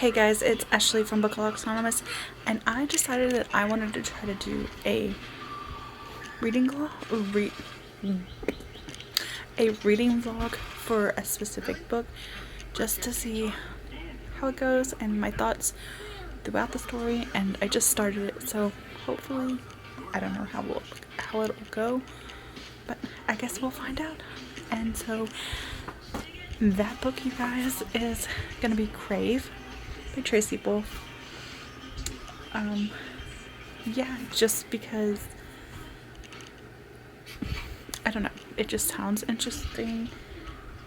Hey guys, it's Ashley from Bookaholics Anonymous, and I decided that I wanted to try to do a reading vlog for a specific book, just to see how it goes and my thoughts throughout the story. And I just started it, so hopefully, I don't know how it'll go, but I guess we'll find out. And so that book, you guys, is gonna be Crave by Tracy Wolf. Yeah, just because, I don't know, it just sounds interesting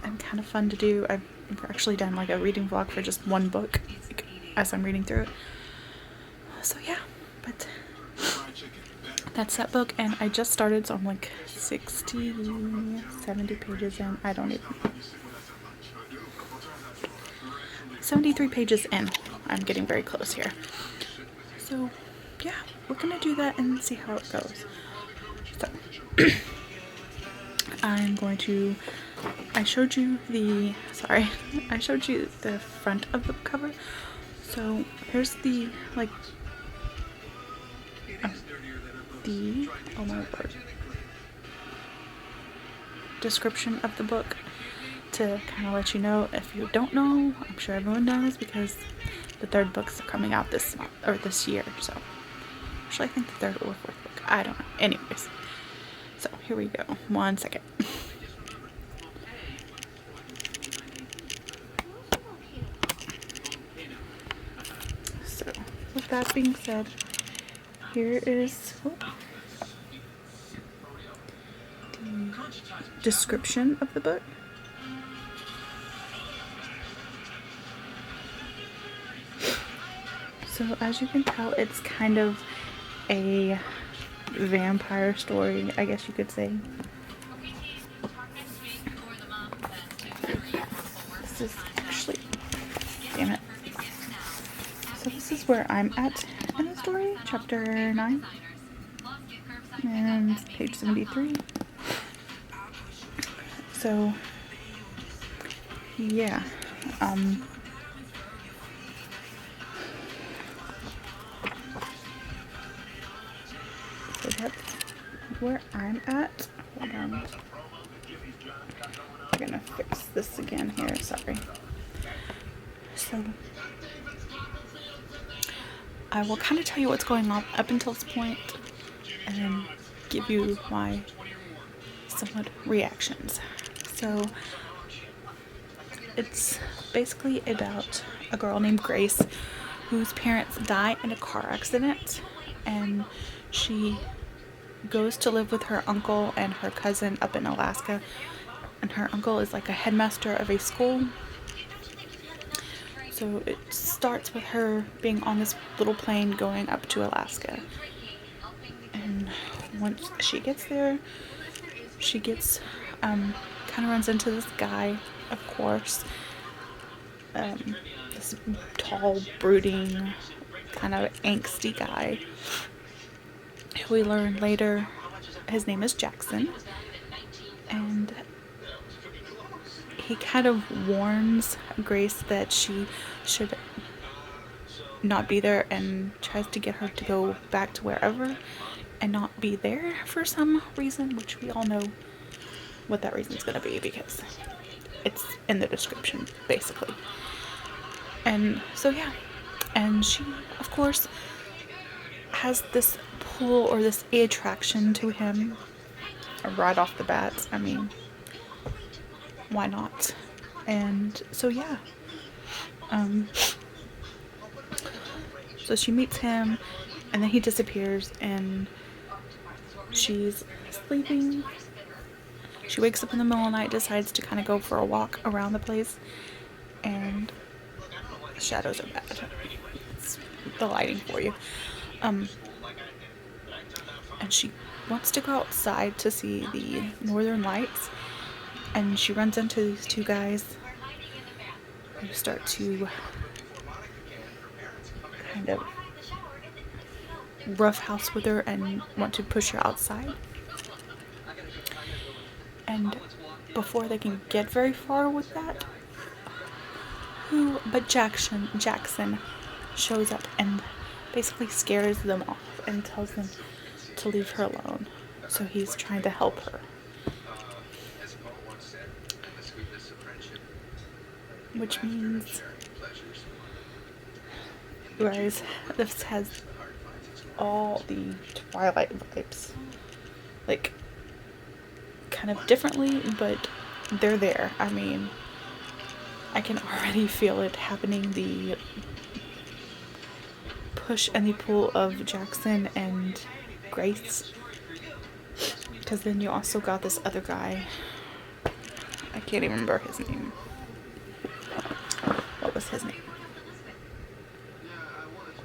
and kind of fun to do. I've actually done like a reading vlog for just one book, like, as I'm reading through it. So yeah, but that's that book, and I just started, so I'm like 60, 70 pages in. I don't even, 73 pages in. I'm getting very close here. So yeah, we're gonna do that and see how it goes. So I'm going to, I showed you the front of the cover. So here's the, like, oh my word, description of the book, to kind of let you know if you don't know. I'm sure everyone knows because the third book's coming out this month, or this year. So actually I think the third or fourth book, I don't know. Anyways, so here we go. 1 second. So with that being said, here is the description of the book. So as you can tell, it's kind of a vampire story, I guess you could say. This is actually, damn it. So this is where I'm at in the story, chapter 9, and page 73. So yeah, so that's where I'm at. Hold on. I'm gonna fix this again here, sorry. So I will kind of tell you what's going on up until this point, and then give you my somewhat reactions. So it's basically about a girl named Grace whose parents die in a car accident, and she goes to live with her uncle and her cousin up in Alaska, and her uncle is like a headmaster of a school. So it starts with her being on this little plane going up to Alaska, and once she gets there, she gets kind of runs into this guy, of course, this tall, brooding, kind of angsty guy. We learn later his name is Jackson, and he kind of warns Grace that she should not be there, and tries to get her to go back to wherever and not be there for some reason, which we all know what that reason is going to be because it's in the description, basically. And so yeah, and she of course has this pull, or this attraction to him right off the bat. I mean, why not? And so yeah, so she meets him, and then he disappears, and she's sleeping. She wakes up in the middle of the night, decides to kind of go for a walk around the place, and the shadows are bad. It's the lighting for you. And she wants to go outside to see the northern lights, and she runs into these two guys who start to kind of roughhouse with her and want to push her outside. And before they can get very far with that, But Jackson shows up and basically scares them off and tells them to leave her alone. So he's trying to help her. Which means, guys, this has all the Twilight vibes. Like, kind of differently, but they're there. I mean, I can already feel it happening, the push and the pull of Jackson and Grace. Because then you also got this other guy. I can't even remember his name. What was his name?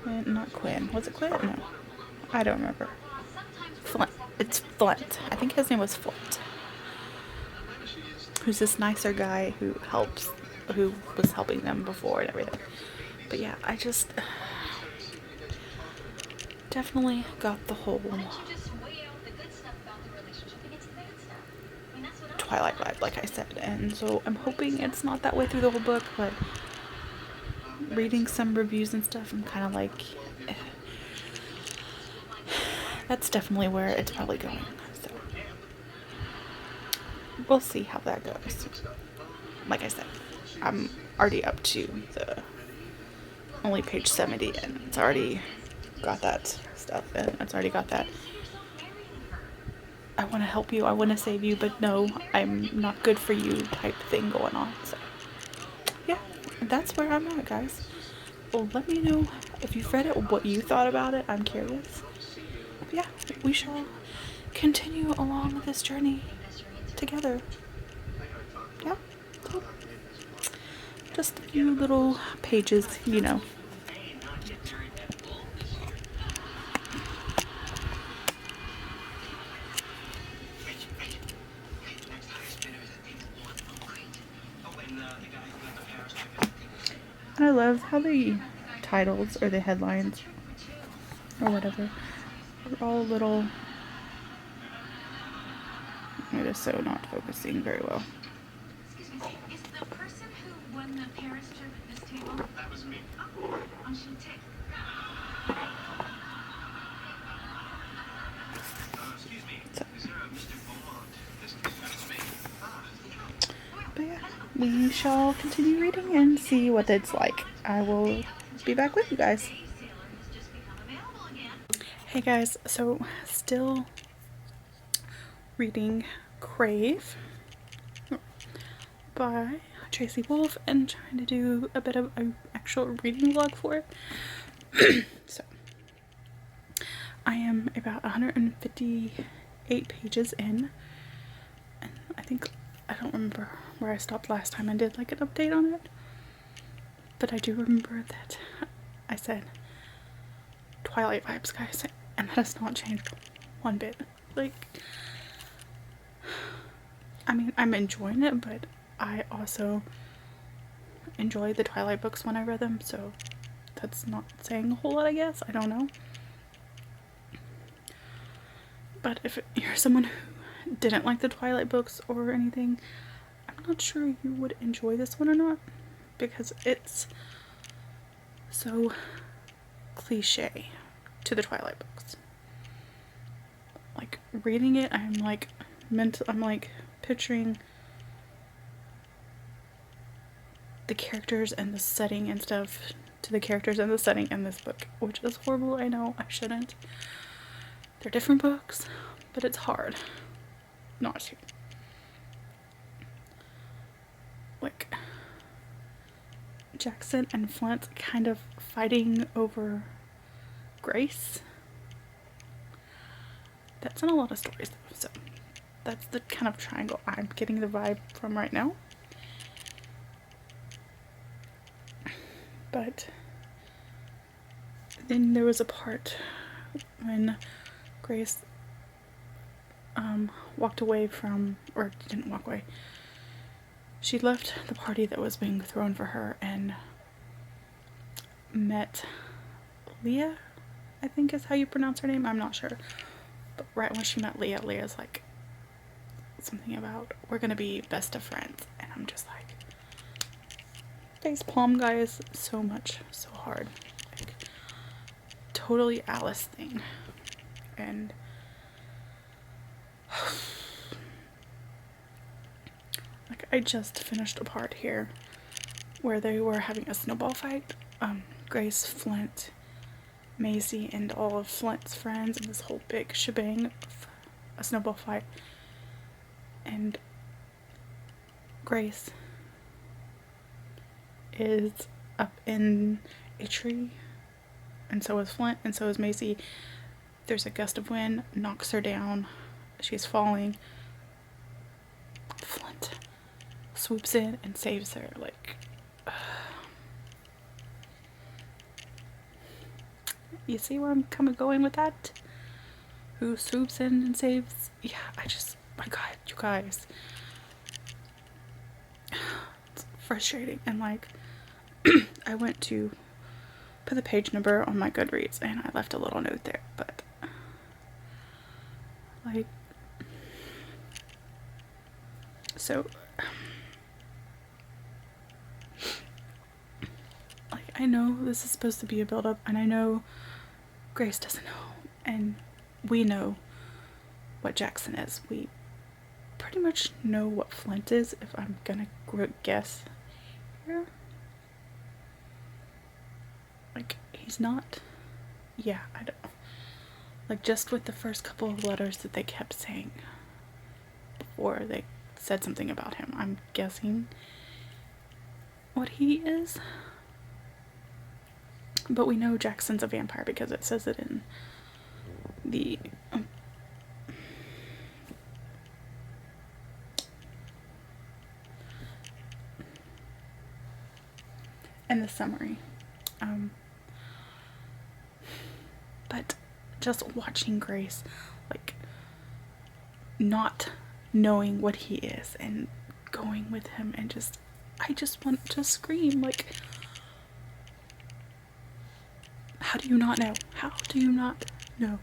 Quinn, not Quinn. Was it Quinn? No. I don't remember. Flint. It's Flint. I think his name was Flint. Who's this nicer guy who was helping them before and everything. But yeah, I just definitely got the whole Twilight vibe, like I said, and so I'm hoping it's not that way through the whole book, but reading some reviews and stuff, I'm kind of like, that's definitely where it's probably going, so we'll see how that goes. Like I said, I'm already up to the only page 70, and it's already got that stuff, and it's already got that I want to help you, I want to save you, but no, I'm not good for you type thing going on. So yeah, that's where I'm at, guys. Well, let me know if you've read it, what you thought about it. I'm curious. But yeah, we shall continue along this journey together. Yeah, so just a few little pages, you know. And I love how the titles or the headlines or whatever are all little. It is so not focusing very well. Excuse me, is the person who won the Paris trip at this table? That was me. Oh, enchanté. Excuse me, is there a Mr. Beaumont? That was me. But yeah, we shall continue reading and see what it's like. I will be back with you guys. Hey guys, so still reading Crave by Tracy Wolf and trying to do a bit of an actual reading vlog for it. So I am about 158 pages in, and I don't remember where I stopped last time I did like an update on it, but I do remember that I said Twilight vibes, guys, and that has not changed one bit. Like, I mean, I'm enjoying it, but I also enjoy the Twilight books when I read them, so that's not saying a whole lot, I guess. I don't know. But if you're someone who didn't like the Twilight books or anything, I'm not sure you would enjoy this one or not, because it's so cliche to the Twilight books. Like, reading it, I'm like picturing the characters and the setting and stuff to the characters and the setting in this book, which is horrible. I know I shouldn't. They're different books, but it's hard not to. Like, Jackson and Flint kind of fighting over Grace. That's in a lot of stories though, so that's the kind of triangle I'm getting the vibe from right now. But then there was a part when Grace walked away from, or didn't walk away, she left the party that was being thrown for her and met Leah, I think is how you pronounce her name, I'm not sure. But right when she met Leah, Leah's like something about, we're gonna be best of friends, and I'm just like, face palm guy is so hard. Like, totally Alice thing. And like, I just finished a part here where they were having a snowball fight. Grace, Flint, Maisie, and all of Flint's friends, and this whole big shebang of a snowball fight. And Grace is up in a tree, and so is Flint, and so is Maisie. There's a gust of wind, knocks her down. She's falling. Flint swoops in and saves her. Like, you see where I'm kind of going with that? Who swoops in and saves? Yeah, my God, you guys. It's frustrating. And like, I went to put the page number on my Goodreads and I left a little note there, but like, so like, I know this is supposed to be a build up, and I know Grace doesn't know, and we know what Jackson is. We pretty much know what Flint is, if I'm gonna guess here. Like, he's not. Yeah, I don't. Like, just with the first couple of letters that they kept saying before they said something about him, I'm guessing what he is. But we know Jackson's a vampire because it says it in the summary. But just watching Grace, like, not knowing what he is and going with him, and I just want to scream. Like, how do you not know? How do you not know?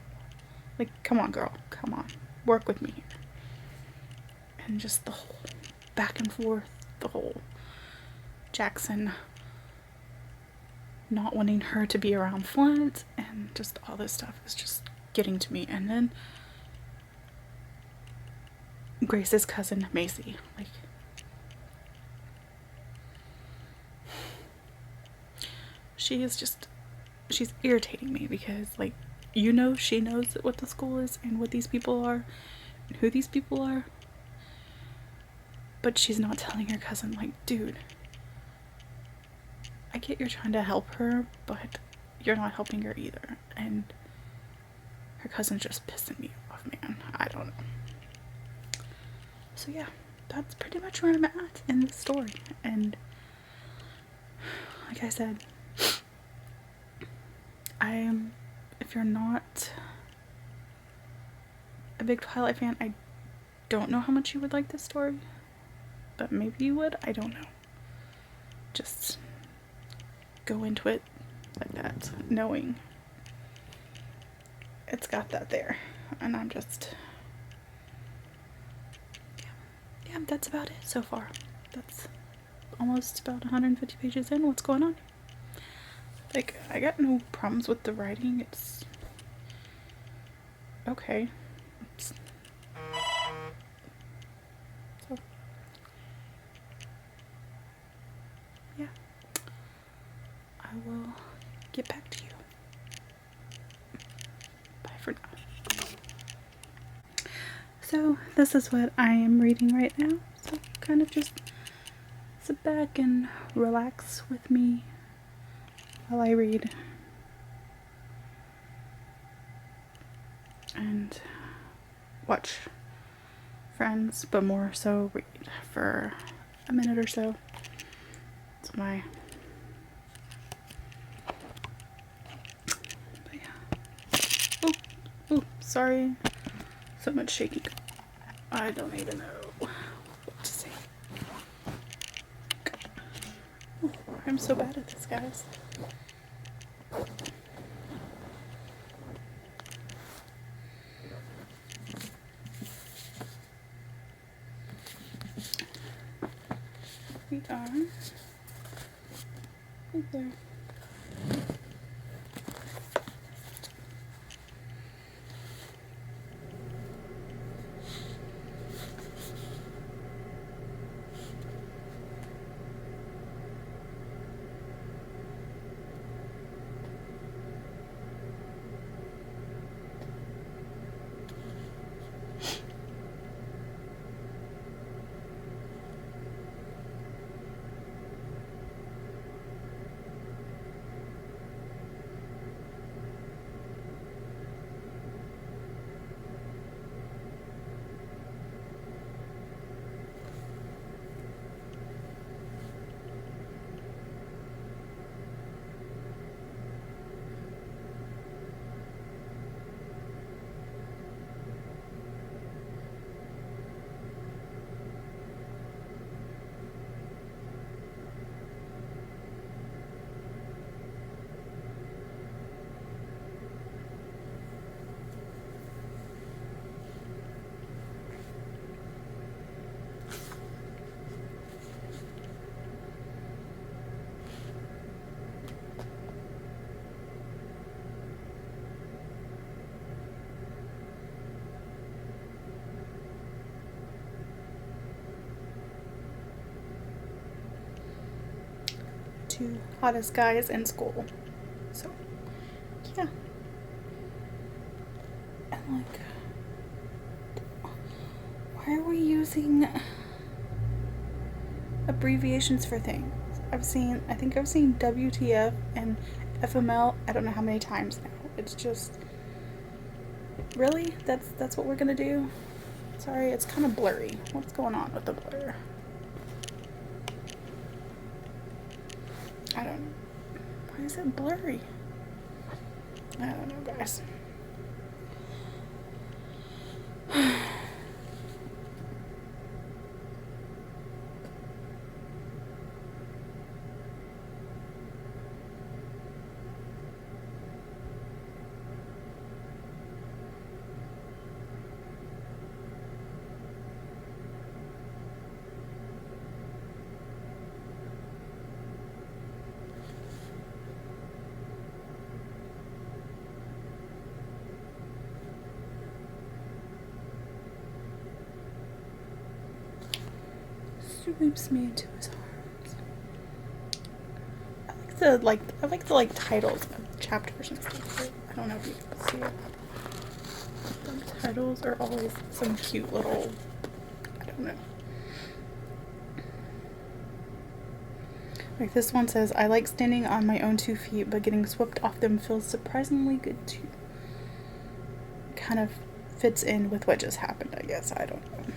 Like, come on, girl. Come on. Work with me here. And just the whole back and forth, the whole Jackson not wanting her to be around Flint, and just all this stuff is just getting to me. And then Grace's cousin, Maisie. Like, she's irritating me because, like, you know, she knows what the school is and what these people are and who these people are, but she's not telling her cousin. Like, dude, I get you're trying to help her, but you're not helping her either. And her cousin's just pissing me off, man. I don't know. So yeah, that's pretty much where I'm at in the story. And like I said, if you're not a big Twilight fan, I don't know how much you would like this story, but maybe you would. I don't know. Just go into it like that, knowing it's got that there. And I'm just, yeah, that's about it so far. That's almost about 150 pages in. What's going on? Like, I got no problems with the writing. It's okay. So, yeah, I will get back to you. Bye for now. So this is what I am reading right now. So kind of just sit back and relax with me while I read. And watch Friends, but more so read for a minute or so. It's my, but yeah. Oh, sorry. So much shaking. I don't even know what to say. Oh, I'm so bad at this, guys. We are Right there. Two hottest guys in school. So, yeah. And like, why are we using abbreviations for things? I think I've seen WTF and FML, I don't know how many times now. It's just, really? That's what we're gonna do? Sorry, it's kind of blurry. What's going on with the blur? I don't know. Why is it blurry? I don't know, guys. Sweeps me into his arms. I like the titles of chapters and stuff. I don't know if you can see it. The titles are always some cute little, I don't know. Like this one says, I like standing on my own 2 feet, but getting swept off them feels surprisingly good too. Kind of fits in with what just happened, I guess. I don't know.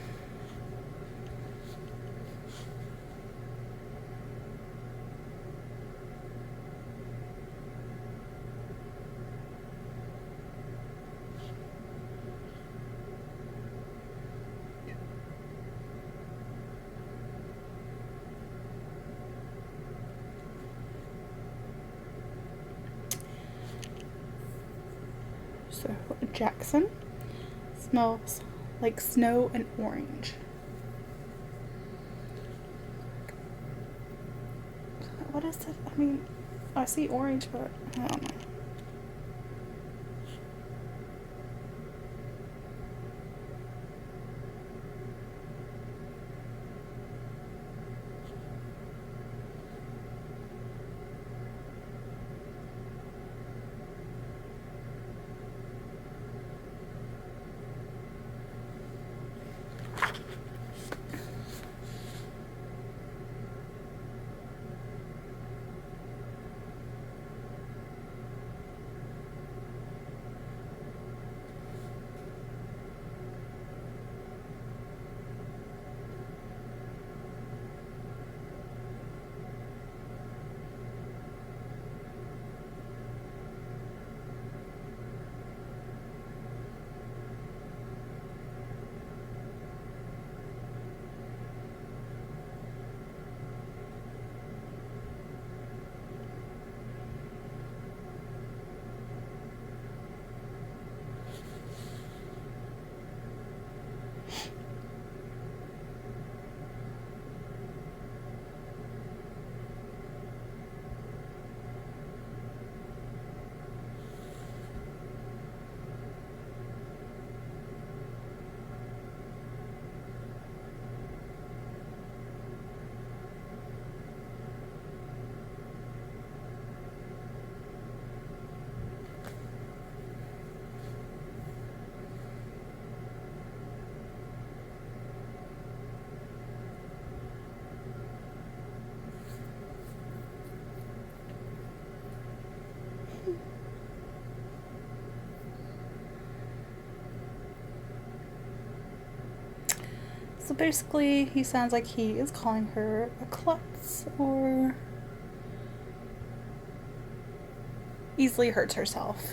So, Jackson smells like snow and orange. What is it? I mean, I see orange, but I don't know. So basically, he sounds like he is calling her a klutz or easily hurts herself.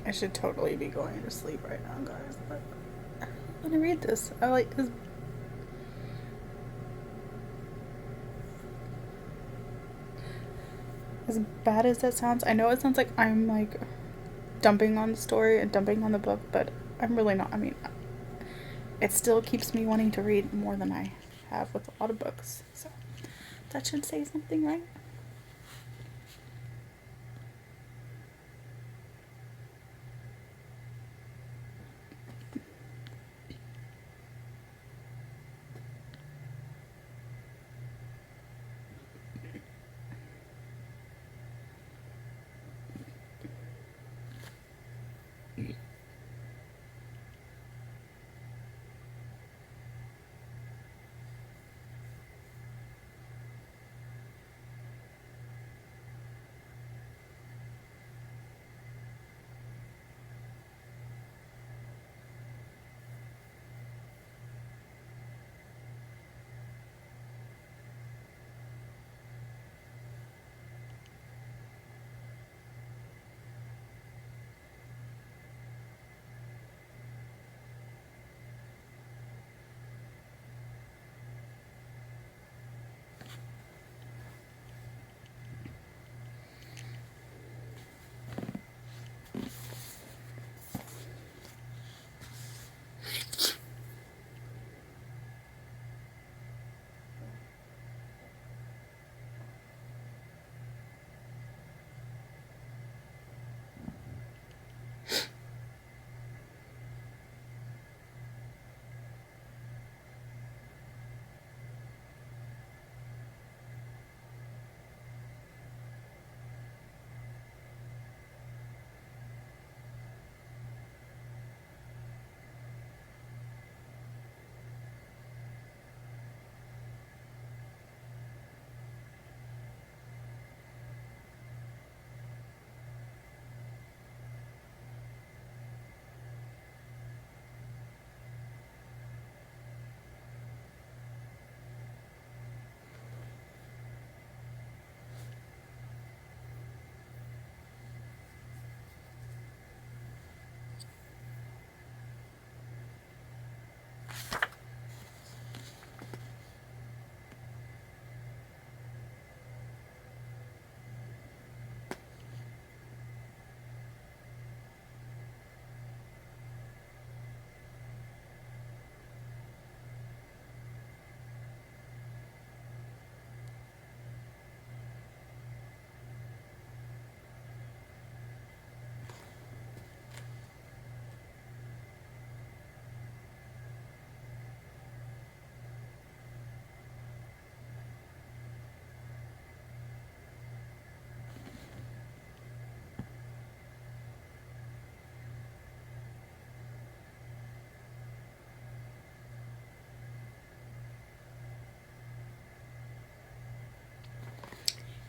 I should totally be going to sleep right now, guys, but I really want to read this. I like his. As bad as that sounds, I know it sounds like I'm like dumping on the story and dumping on the book, but I'm really not. I mean, it still keeps me wanting to read more than I have with a lot of books, so that should say something, right?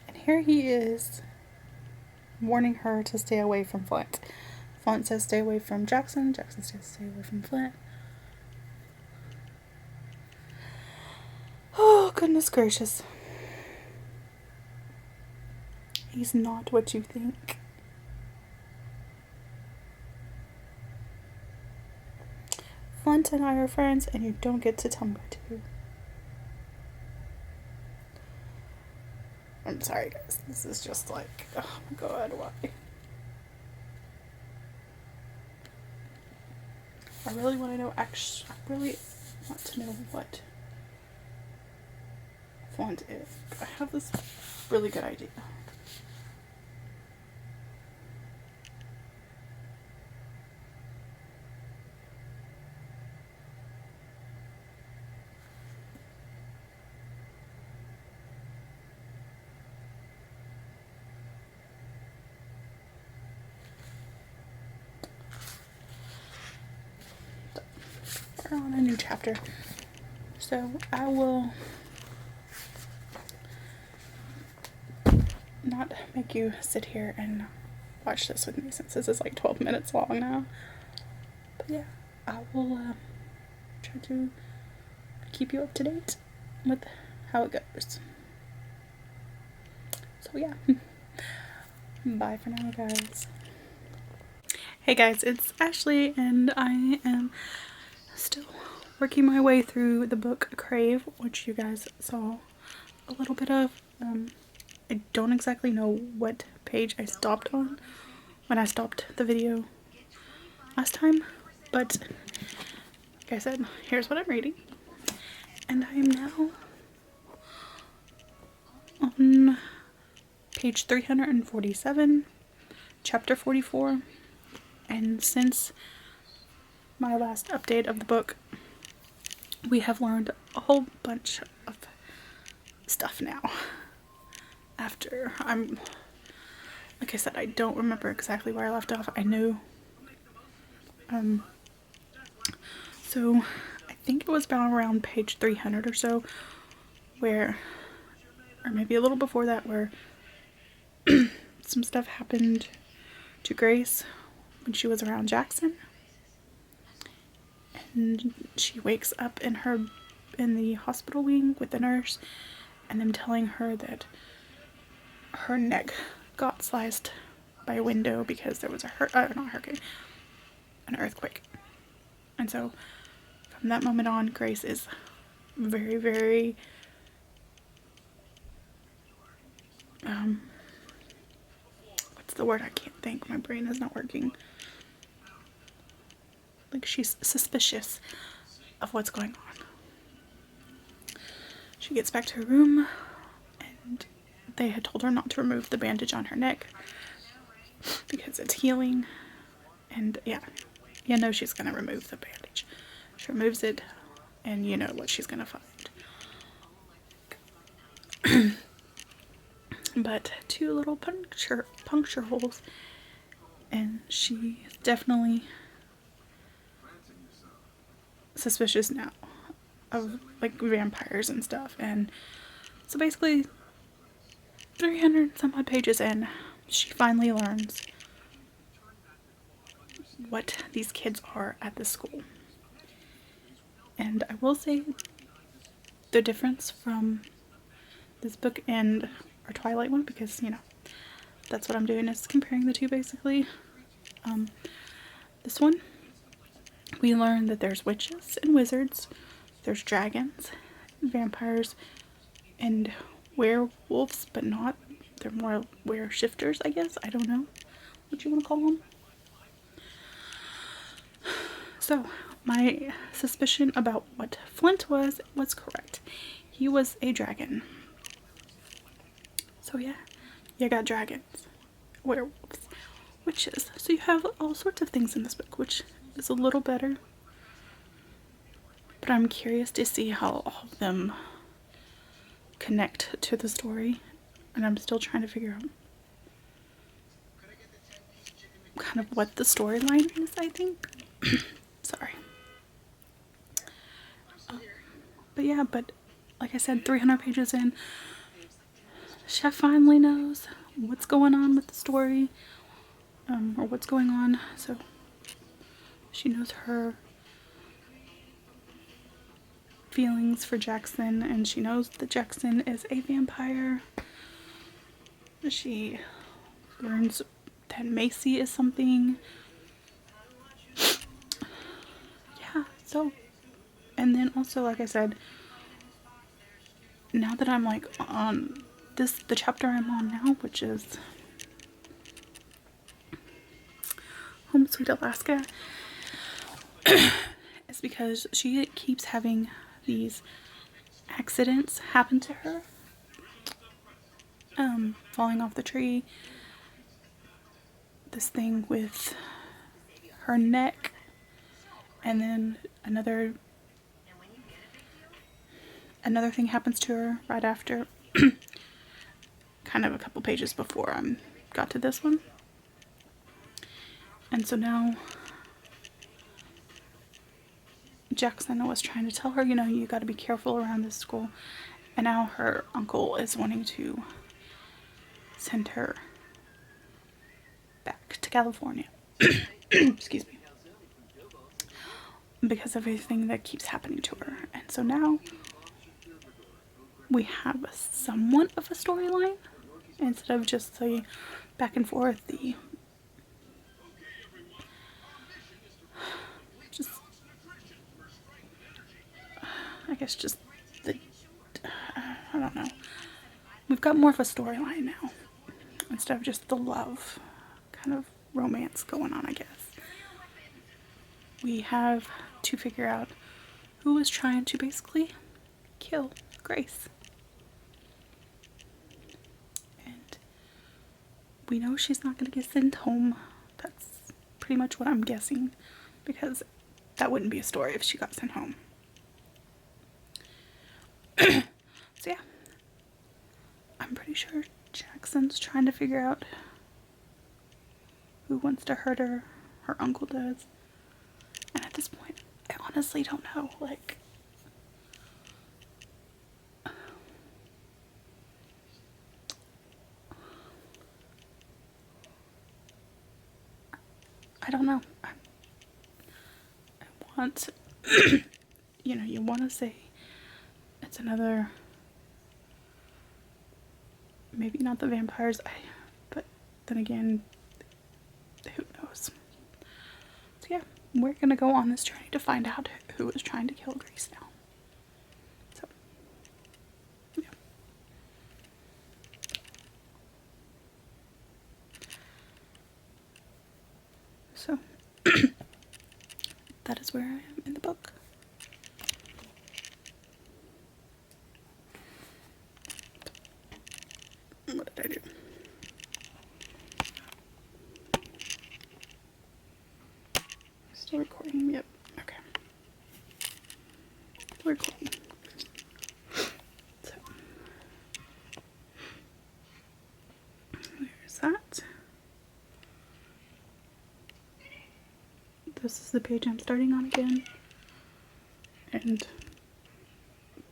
And here he is warning her to stay away from Flint. Flint says stay away from Jackson. Jackson says stay away from Flint. Oh, goodness gracious. He's not what you think. Flint and I are friends, and you don't get to tell me what to do. I'm sorry, guys. This is just like, oh my god, why? I really want to know, actually, I really want to know what font is. I have this really good idea. We're on a new chapter, so I will not make you sit here and watch this with me since this is like 12 minutes long now. But yeah, I will try to keep you up to date with how it goes. So yeah, bye for now, guys. Hey guys, it's Ashley, and I am still working my way through the book Crave, which you guys saw a little bit of. I don't exactly know what page I stopped on when I stopped the video last time, but like I said, here's what I'm reading. And I am now on page 347, chapter 44, and since my last update of the book, we have learned a whole bunch of stuff now. After like I said, I don't remember exactly where I left off. I knew, so I think it was about around page 300 or so, where, or maybe a little before that, where some stuff happened to Grace when she was around Jackson, and she wakes up in the hospital wing with the nurse, and them telling her that her neck got sliced by a window because there was an earthquake. And so from that moment on, Grace is very, very what's the word? I can't think. My brain is not working. Like, she's suspicious of what's going on. She gets back to her room, and they had told her not to remove the bandage on her neck because it's healing. And yeah, you know she's gonna remove the bandage. She removes it, and you know what she's gonna find. But 2 little puncture holes, and she's definitely suspicious now of like vampires and stuff. And so basically 300 some odd pages in, she finally learns what these kids are at the school. And I will say the difference from this book and our Twilight one, because you know that's what I'm doing, is comparing the two basically. This one, we learn that there's witches and wizards, there's dragons, vampires, and werewolves, but not, they're more were-shifters, I guess. I don't know what you want to call them. So, my suspicion about what Flint was correct. He was a dragon. So yeah, you got dragons, werewolves, witches. So you have all sorts of things in this book, which is a little better. But I'm curious to see how all of them connect to the story. And I'm still trying to figure out kind of what the storyline is, I think. Sorry. But yeah, like I said, 300 pages in, Chef finally knows what's going on with the story, or what's going on. So she knows her feelings for Jackson, and she knows that Jackson is a vampire. She learns that Macy is something. Yeah, so, and then also, like I said, now that I'm like on the chapter I'm on now, which is Home Sweet Alaska, is because she keeps having these accidents happen to her. Falling off the tree, this thing with her neck, and then another thing happens to her right after, kind of a couple pages before I got to this one. And so now Jackson was trying to tell her, you know, you got to be careful around this school. And now her uncle is wanting to send her back to California. Excuse me. Because of everything that keeps happening to her. And so now we have somewhat of a storyline instead of just the back and forth, I guess just the, I don't know. We've got more of a storyline now instead of just the love kind of romance going on, I guess. We have to figure out who is trying to basically kill Grace. And we know she's not going to get sent home. That's pretty much what I'm guessing, because that wouldn't be a story if she got sent home. So yeah, I'm pretty sure Jackson's trying to figure out who wants to hurt her. Her uncle does. And at this point, I honestly don't know. Like, I don't know. I want, you know, you want to say it's another, maybe not the vampires, but then again, who knows? So yeah, we're gonna go on this journey to find out who is trying to kill Grace now. So, yeah. So, that is where I am in the book. What did I do? Still recording? Yep. Okay. Recording. So, there's that. This is the page I'm starting on again. And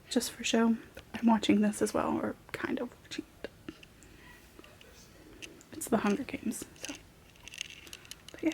just for show, I'm watching this as well, or kind of watching it. It's the Hunger Games, so. But yeah.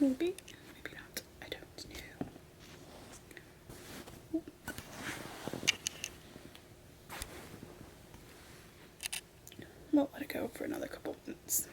Maybe, maybe not. I don't know. We'll let it go for another couple minutes.